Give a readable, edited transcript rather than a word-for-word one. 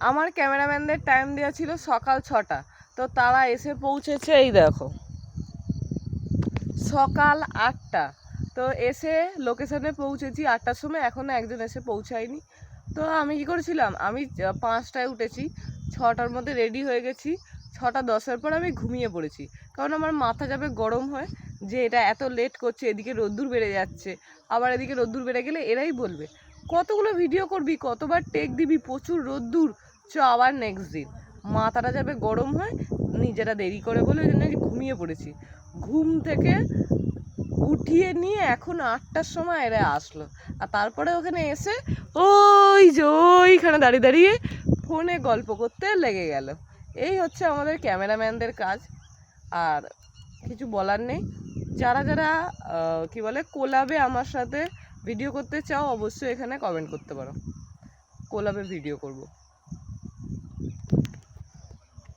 আমার ক্যামেরাম্যানদের টাইম দেওয়া ছিল সকাল 6টা, তো তারা এসে পৌঁছেছে এই দেখো সকাল 8টা। তো এসে লোকেশনে পৌঁছেছি 8টার সময়, এখনও একজন এসে পৌঁছায়নি। তো আমি কি করেছিলাম, আমি 5টায় উঠেছি, 6টার মধ্যে রেডি হয়ে গেছি, 6:10 পর আমি ঘুমিয়ে পড়েছি। কারণ আমার মাথা যাবে গরম হয় যে এটা এত লেট করছে, এদিকে রোদ্দুর বেড়ে যাচ্ছে, আবার এদিকে রোদ্দুর বেড়ে গেলে এরাই বলবে কতগুলো ভিডিও করবি, কতবার টেক দিবি, প্রচুর রোদ্দুর, আবার নেক্সট দিন। মাথাটা যাবে গরম হয়, নিজেরা দেরি করে বলে ওই জন্য ঘুমিয়ে পড়েছি। ঘুম থেকে উঠিয়ে নিয়ে এখন 8টার সময় এরা আসলো, আর তারপরে ওখানে এসে ওই যে ওইখানে দাঁড়িয়ে দাঁড়িয়ে ফোনে গল্প করতে লেগে গেল। এই হচ্ছে আমাদের ক্যামেরাম্যানদের কাজ, আর কিছু বলার নেই। যারা যারা কি বলে কোলাবে আমার সাথে ভিডিও করতে চাও, অবশ্যই এখানে কমেন্ট করতে পারো, কোলাবে ভিডিও করব।